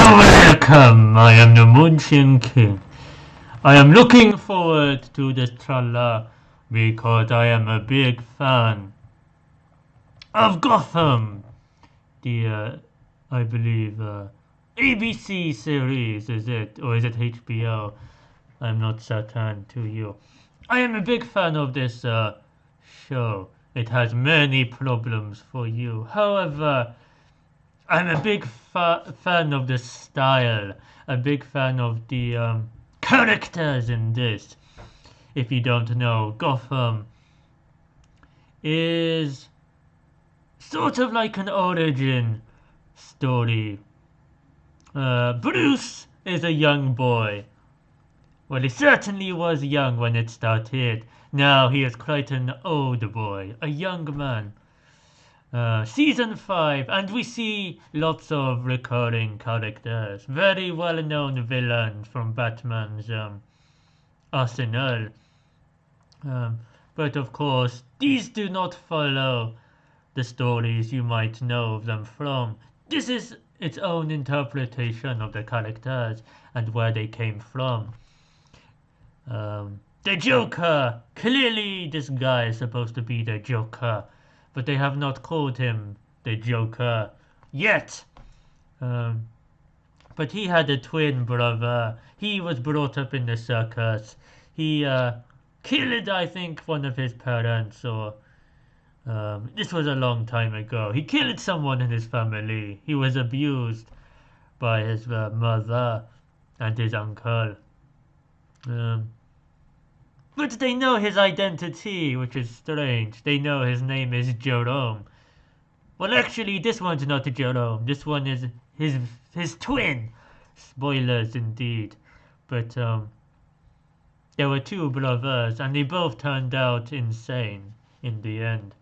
Welcome, I am the Munchen King. I am looking forward to this trailer because I am a big fan of Gotham, the, I believe, ABC series, is it? Or is it HBO? I'm not certain to you. I am a big fan of this show. It has many problems for you. However, I'm a big fan of the style, a big fan of the characters in this. If you don't know, Gotham is sort of like an origin story. Bruce is a young boy. Well, he certainly was young when it started. Now he is quite an old boy, a young man. Season 5, and we see lots of recurring characters, very well-known villains from Batman's arsenal. But of course, these do not follow the stories you might know them from. This is its own interpretation of the characters and where they came from. The Joker! Clearly this guy is supposed to be the Joker, but they have not called him the Joker yet. But he had a twin brother. He was brought up in the circus. He killed, I think, one of his parents, or this was a long time ago. He killed someone in his family. He was abused by his mother and his uncle. But they know his identity, which is strange. They know his name is Jerome. Well, actually, this one's not Jerome. This one is his twin. Spoilers indeed. But there were two brothers, and they both turned out insane in the end.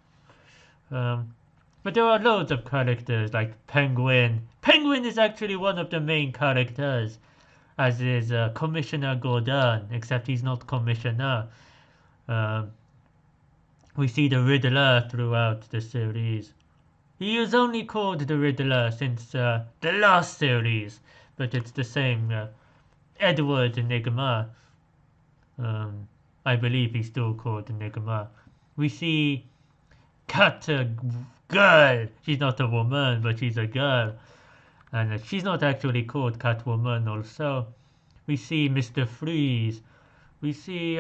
But there are loads of characters like Penguin. Penguin is actually one of the main characters, as is Commissioner Gordon, except he's not Commissioner. We see the Riddler throughout the series. He is only called the Riddler since the last series, but it's the same Edward Enigma. I believe he's still called Enigma. We see Cat Girl. She's not a woman, but she's a girl. And she's not actually called Catwoman also. We see Mr. Freeze. We see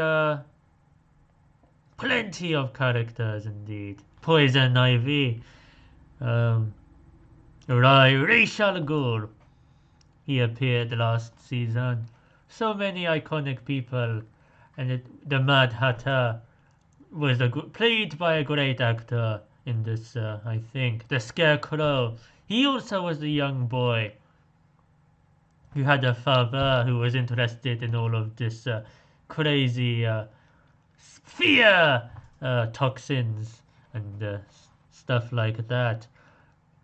plenty of characters indeed. Poison Ivy. Ra's al Ghul. He appeared last season. So many iconic people. And the Mad Hatter was played by a great actor in this, I think. The Scarecrow. He also was a young boy who had a father who was interested in all of this crazy fear toxins and stuff like that.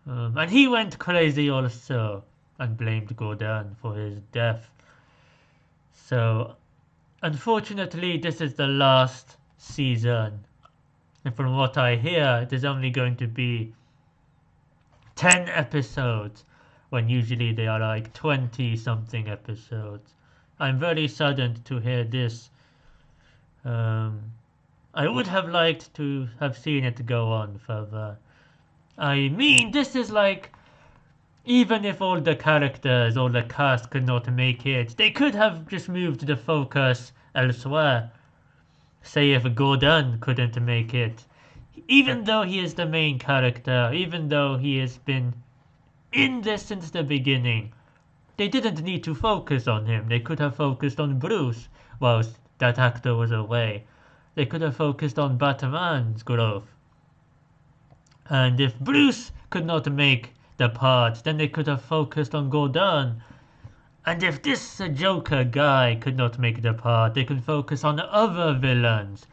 And he went crazy also and blamed Gordon for his death. So, unfortunately, this is the last season. And from what I hear, there's only going to be 10 episodes, when usually they are like 20-something episodes. I'm very saddened to hear this. I would have liked to have seen it go on further. I mean, this is like, even if all the characters, all the cast could not make it, they could have just moved the focus elsewhere. Say if Gordon couldn't make it. Even though he is the main character, even though he has been in this since the beginning, they didn't need to focus on him. They could have focused on Bruce whilst that actor was away. They could have focused on Batman's growth. And if Bruce could not make the part, then they could have focused on Gordon. And if this Joker guy could not make the part, they could focus on other villains.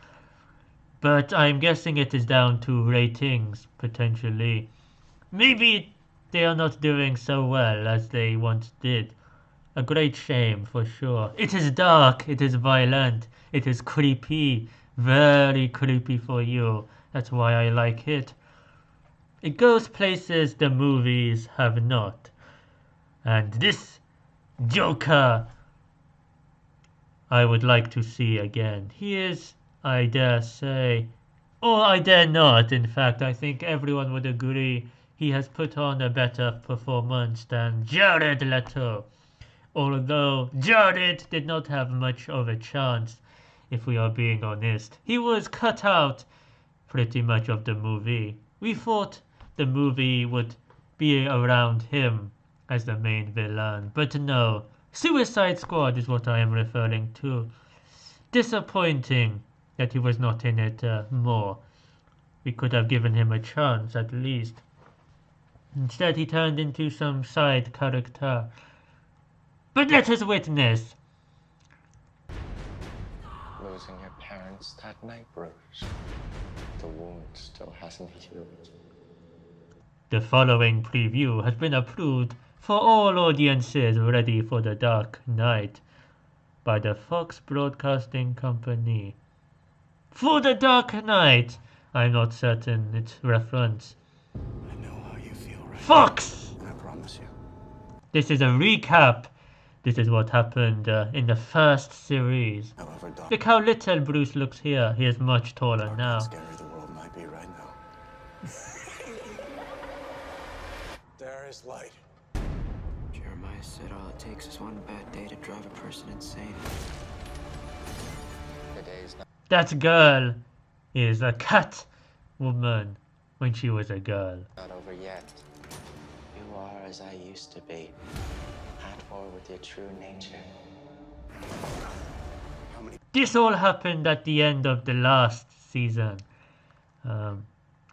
But I'm guessing it is down to ratings, potentially. Maybe they are not doing so well as they once did. A great shame, for sure. It is dark, it is violent, it is creepy. Very creepy for you. That's why I like it. It goes places the movies have not. And this Joker I would like to see again. He is, I dare say, or I dare not, in fact, I think everyone would agree he has put on a better performance than Jared Leto. Although Jared did not have much of a chance, if we are being honest. He was cut out pretty much of the movie. We thought the movie would be around him as the main villain, but no. Suicide Squad is what I am referring to. Disappointing that he was not in it more. We could have given him a chance at least. Instead he turned into some side character. But let us witness. Losing your parents that night, Bruce. The wound still hasn't healed. The following preview has been approved for all audiences ready for the Dark Knight by the Fox Broadcasting Company. For the Dark Knight! I'm not certain its reference. I know how you feel right Fox! now, I promise you. This is a recap. This is what happened in the first series. However dark Look how little Bruce looks here. He is much taller and now. scary the world might be right now. There is light. Jeremiah said all it takes is one bad day to drive a person insane. The day's not That girl is a cat woman when she was a girl. over yet. You are as I used to be. At war with your true nature. This all happened at the end of the last season.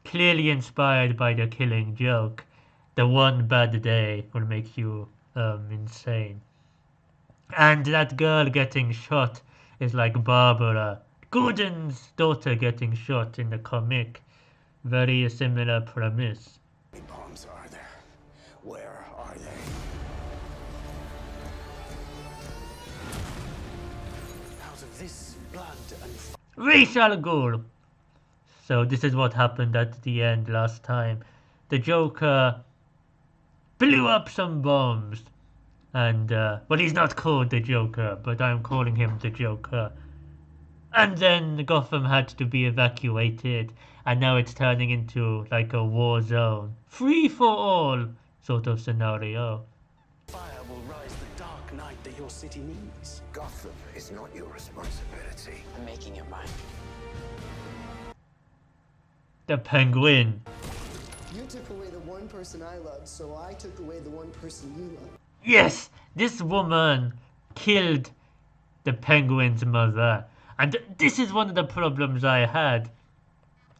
Clearly inspired by the Killing Joke. The one bad day will make you insane. And that girl getting shot is like Barbara Gordon's daughter getting shot in the comic. Very similar premise. How many bombs are there? Where are they? Out of this blood and Ra's al Ghul. So this is what happened at the end last time. The Joker blew up some bombs. And, well, he's not called the Joker, but I'm calling him the Joker. And then Gotham had to be evacuated, and now it's turning into like a war zone. Free for all sort of scenario. fire will rise the dark night that your city needs. Gotham is not your responsibility. I'm making it mine. The Penguin. You took away the one person I loved, so I took away the one person you loved. Yes, this woman killed the Penguin's mother. And this is one of the problems I had.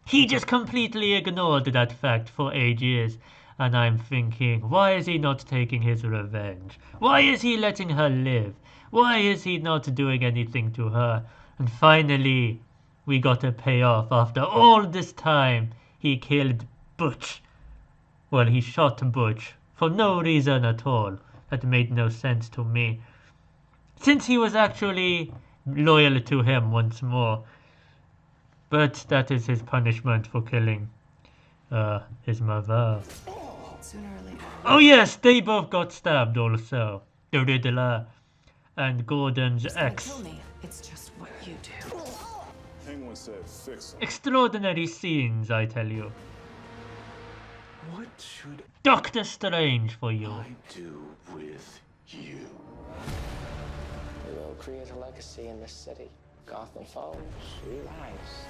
He just completely ignored that fact for ages. And I'm thinking, why is he not taking his revenge? Why is he letting her live? Why is he not doing anything to her? And finally, we got a payoff after all this time. He killed Butch. Well, he shot Butch for no reason at all. That made no sense to me. Since he was actually loyal to him once more. But that is his punishment for killing his mother. Sooner or later. Oh yes, they both got stabbed also. The Riddler and Gordon's ex. Kill me. It's just what you do. Penguin said fix 'em. Extraordinary scenes, I tell you. What should Doctor Strange for you. I do with you? We will create a legacy in this city. Gotham falls, we rise.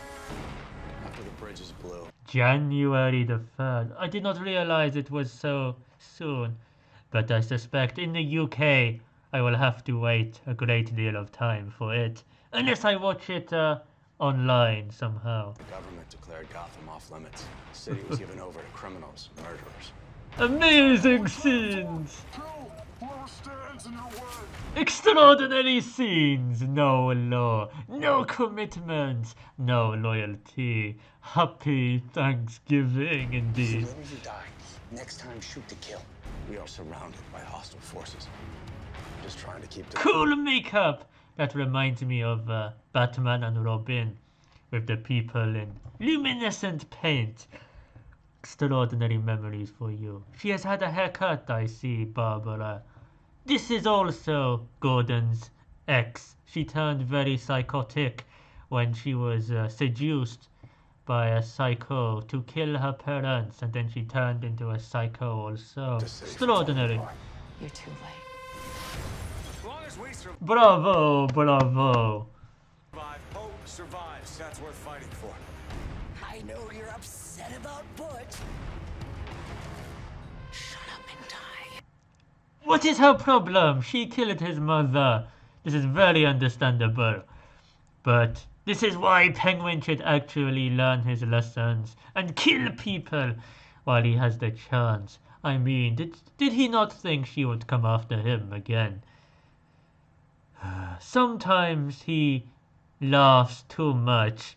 After the bridge is blue. January the 3rd. I did not realize it was so soon. But I suspect in the UK I will have to wait a great deal of time for it. Unless I watch it online somehow. The government declared Gotham off limits. The city was given over to criminals, murderers. Amazing scenes! Extraordinary scenes! No law, no commitment, no loyalty. Happy Thanksgiving indeed. Whenever you die, next time shoot to kill. We are surrounded by hostile forces. Just trying to keep the Cool makeup! That reminds me of Batman and Robin with the people in luminescent paint. Extraordinary memories for you. She has had a haircut, I see, Barbara. This is also Gordon's ex. She turned very psychotic when she was seduced by a psycho to kill her parents, and then she turned into a psycho also. Extraordinary. You're too late. As long as we survive, Bravo, bravo. hope survives. That's worth fighting for. I know you're upset about Butch. Shut up and die. What is her problem? She killed his mother. This is very understandable. But this is why Penguin should actually learn his lessons and kill people while he has the chance. I mean, did he not think she would come after him again? Sometimes he laughs too much,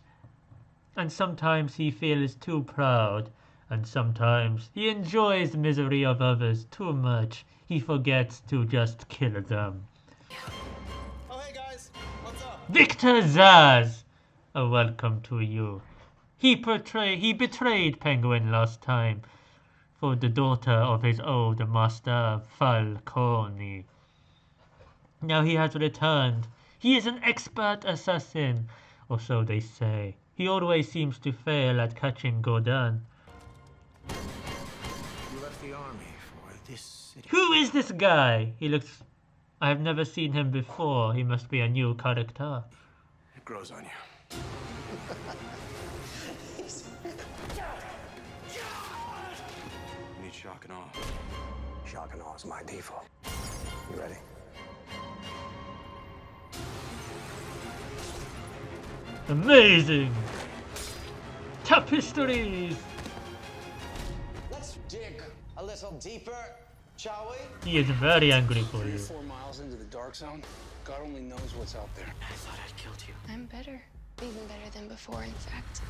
and sometimes he feels too proud, and sometimes he enjoys the misery of others too much. He forgets to just kill them. Oh, hey guys, what's up? Victor Zaz! A welcome to you. He betrayed Penguin last time for the daughter of his old master Falcone. Now he has returned. He is an expert assassin, or so they say. He always seems to fail at catching Gordon. You left the army for this city. Who is this guy? He looks... I have never seen him before. He must be a new character. It grows on you. You need shock and awe. Shock and awe is my default. You ready? Amazing! Tapestries! Let's dig a little deeper, shall we? He is very angry for you. 4 miles into the dark zone. God only knows what's out there. I thought I'd killed you. I'm better. Even better than before, in fact.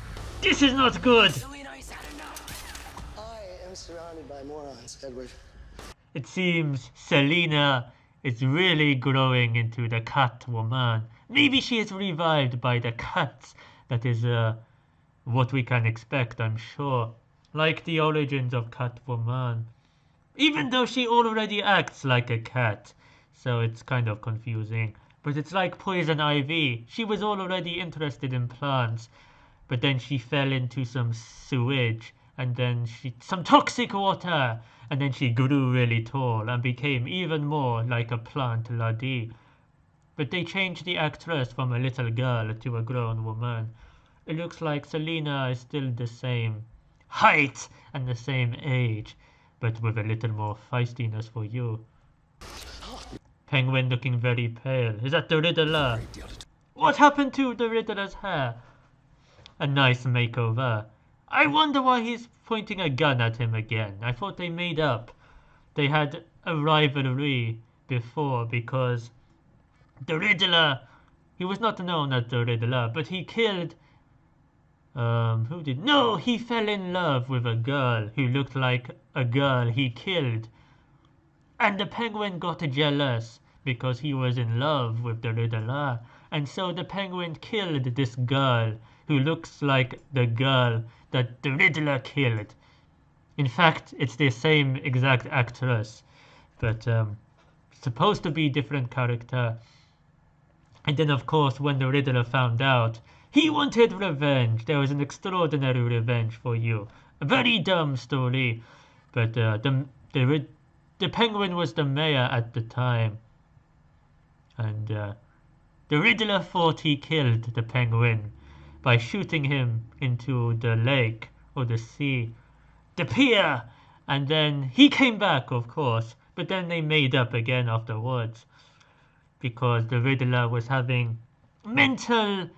This is not good! Selena, I said enough! I am surrounded by morons, Edward. It seems Selena is really growing into the Catwoman. Maybe she is revived by the cats. That is what we can expect, I'm sure. Like the origins of Catwoman. Even though she already acts like a cat. So it's kind of confusing. But it's like Poison Ivy. She was already interested in plants. But then she fell into some sewage. And then some toxic water. And then she grew really tall and became even more like a plant lady. But they changed the actress from a little girl to a grown woman. It looks like Selena is still the same height and the same age, but with a little more feistiness for you. Penguin looking very pale. Is that the Riddler? What happened to the Riddler's hair? A nice makeover. I wonder why he's pointing a gun at him again. I thought they made up. They had a rivalry before because the Riddler, he was not known as the Riddler, but he killed, who did? No, he fell in love with a girl who looked like a girl he killed. And the Penguin got jealous because he was in love with the Riddler. And so the Penguin killed this girl who looks like the girl that the Riddler killed. In fact, it's the same exact actress, but supposed to be different character. And then, of course, when the Riddler found out, he wanted revenge. There was an extraordinary revenge for you. A very dumb story, but the Penguin was the mayor at the time, and the Riddler thought he killed the Penguin by shooting him into the lake or the sea, the pier, and then he came back, of course, but then they made up again afterwards because the Riddler was having mental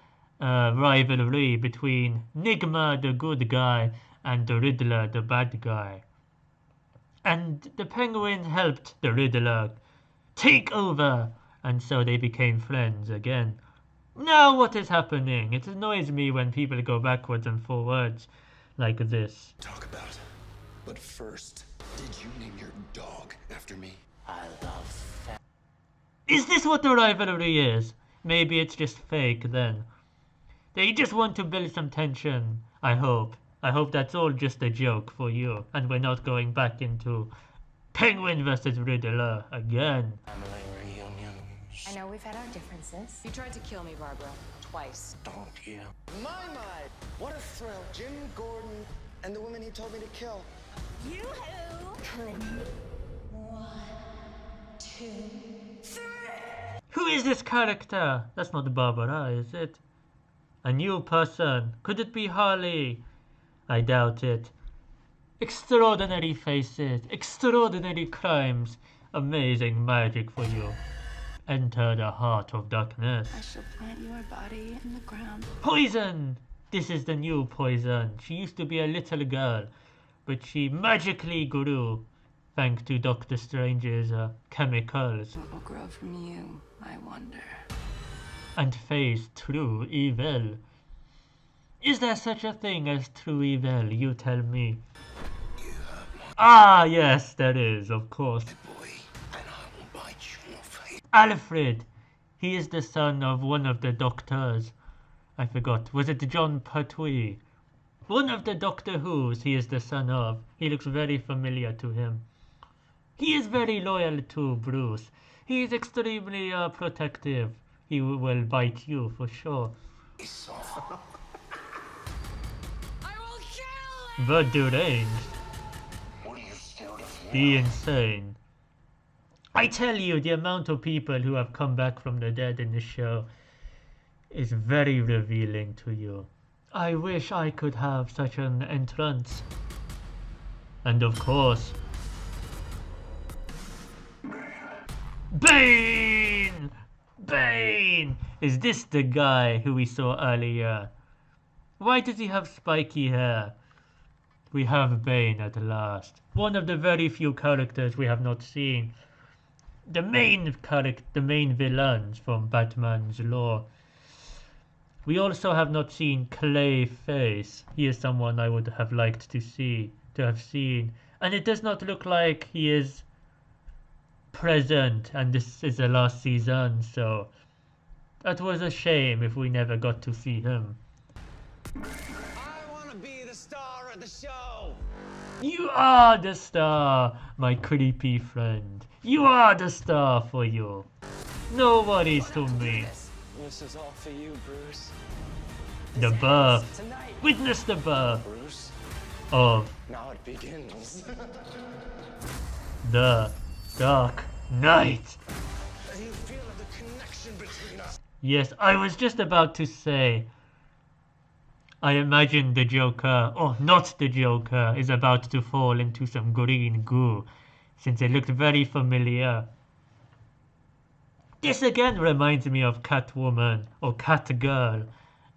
rivalry between Nigma, the good guy, and the Riddler, the bad guy. And the Penguin helped the Riddler take over, and so they became friends again. Now what is happening? It annoys me when people go backwards and forwards like this. Talk about it. But first, did you name your dog after me? I love Is this what the rivalry is? Maybe it's just fake then. They just want to build some tension, I hope. I hope that's all just a joke for you, and we're not going back into Penguin versus Riddler again. Family reunions. I know we've had our differences. You tried to kill me, Barbara. Twice. Don't you? My, what a thrill. Jim Gordon and the woman he told me to kill. You who? One, two, three. Who is this character? That's not Barbara, is it? A new person. Could it be Harley? I doubt it. Extraordinary faces, extraordinary crimes, amazing magic for you. Enter the heart of darkness. I shall plant your body in the ground. Poison! This is the new Poison. She used to be a little girl, but she magically grew thanks to Doctor Strange's chemicals. What will grow from you, I wonder. And face true evil. Is there such a thing as true evil? You tell me. Ah, yes, there is, of course. Alfred. He is the son of one of the doctors. I forgot. Was it John Pertwee? One of the Doctor Who's he is the son of. He looks very familiar to him. He is very loyal to Bruce. He is extremely protective. He will bite you for sure. I will kill The deranged. The insane. I tell you, the amount of people who have come back from the dead in this show is very revealing to you. I wish I could have such an entrance. And of course, BANE! BANE! Is this the guy who we saw earlier? Why does he have spiky hair? We have BANE at last. One of the very few characters we have not seen. The main villains from Batman's lore. We also have not seen Clayface. He is someone I would have liked to have seen. And it does not look like he is present, and this is the last season, so that was a shame if we never got to see him. I want to be the star of the show. You are the star, my creepy friend. You are the star for you. No worries to me. This is all for you, Bruce. The birth. Tonight. Witness the birth Bruce, of now it begins. the Dark Knight. Are you feeling the connection between us? Yes, I was just about to say, I imagine the Joker, or not the Joker, is about to fall into some green goo, since it looked very familiar. This again reminds me of Catwoman, or Catgirl,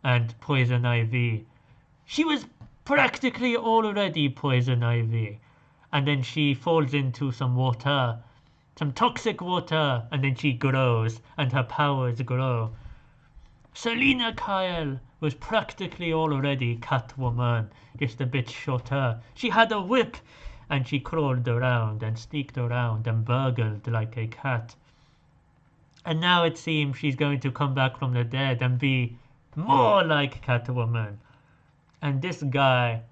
and Poison Ivy. She was practically already Poison Ivy, and then she falls into some water, some toxic water, and then she grows, and her powers grow. Selina Kyle was practically already Catwoman, just a bit shorter. She had a whip, and she crawled around and sneaked around and burgled like a cat. And now it seems she's going to come back from the dead and be more like Catwoman. And this guy,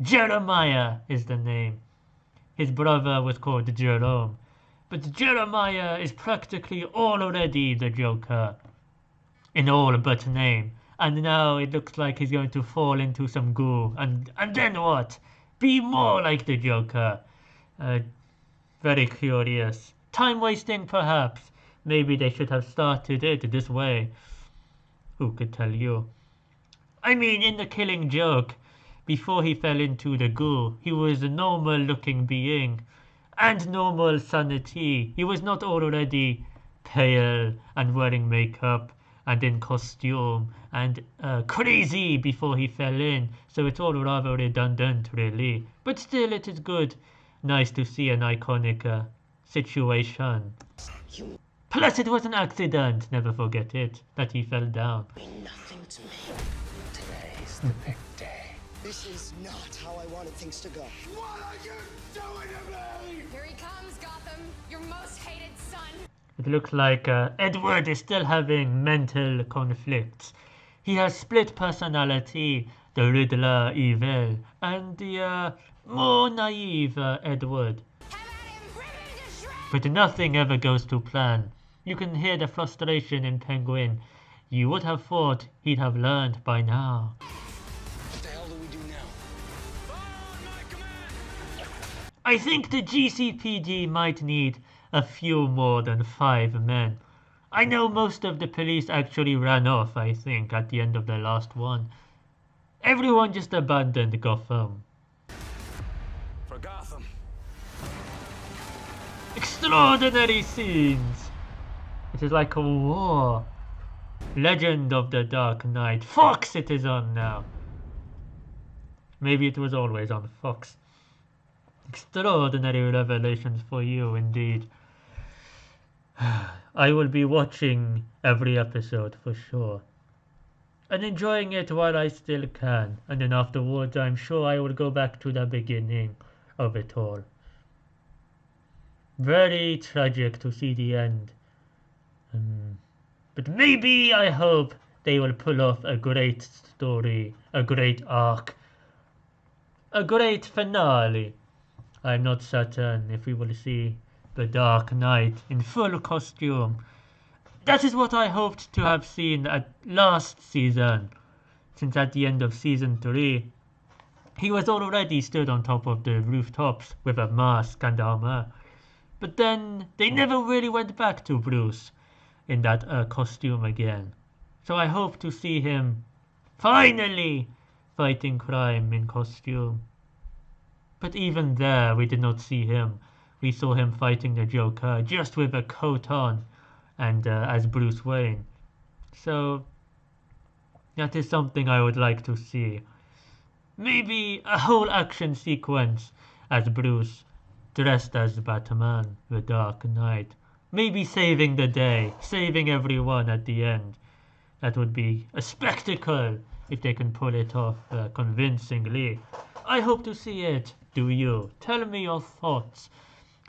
Jeremiah is the name. His brother was called Jerome. But Jeremiah is practically already the Joker. In all but name. And now it looks like he's going to fall into some goo. And then what? Be more like the Joker. Very curious. Time wasting perhaps. Maybe they should have started it this way. Who could tell you? I mean, in The Killing Joke, before he fell into the goo, he was a normal looking being. And normal sanity. He was not already pale and wearing makeup and in costume and crazy before he fell in. So it's all rather redundant, really. But still, it is good. Nice to see an iconic situation. Plus, it was an accident, never forget it, that he fell down. Nothing to me. Today's the big day. This is not how I wanted things to go. What are you doing to me? Here he comes, Gotham, your most hated son. It looks like Edward is still having mental conflicts. He has split personality, the Riddler evil, and the more naive Edward. Come at him, Riddler! But nothing ever goes to plan. You can hear the frustration in Penguin. You would have thought he'd have learned by now. What the hell do we do now? I think the GCPD might need a few more than 5 men. I know most of the police actually ran off, I think, at the end of the last one. Everyone just abandoned Gotham. For Gotham. Extraordinary scenes! It is like a war. Legend of the Dark Knight. Fox it is on now. Maybe it was always on Fox. Extraordinary revelations for you indeed. I will be watching every episode for sure. And enjoying it while I still can. And then afterwards I'm sure I will go back to the beginning of it all. Very tragic to see the end. But maybe, I hope, they will pull off a great story, a great arc, a great finale. I'm not certain if we will see the Dark Knight in full costume. That is what I hoped to have seen at last season, since at the end of season 3, he was already stood on top of the rooftops with a mask and armor. But then they never really went back to Bruce in that costume again. So I hope to see him finally fighting crime in costume. But even there we did not see him. We saw him fighting the Joker just with a coat on and as Bruce Wayne. So that is something I would like to see. Maybe a whole action sequence as Bruce dressed as Batman, the Dark Knight. Maybe saving the day, saving everyone at the end. That would be a spectacle if they can pull it off convincingly. I hope to see it. Do you? Tell me your thoughts.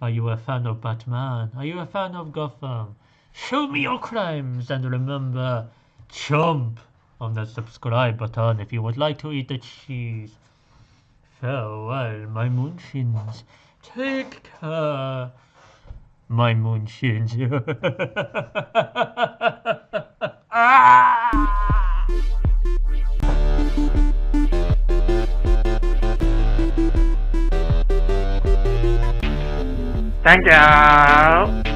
Are you a fan of Batman? Are you a fan of Gotham? Show me your crimes and remember, chomp on the subscribe button if you would like to eat the cheese. Farewell, my moonshins. Take care, my moonshins. Ah! Thank you.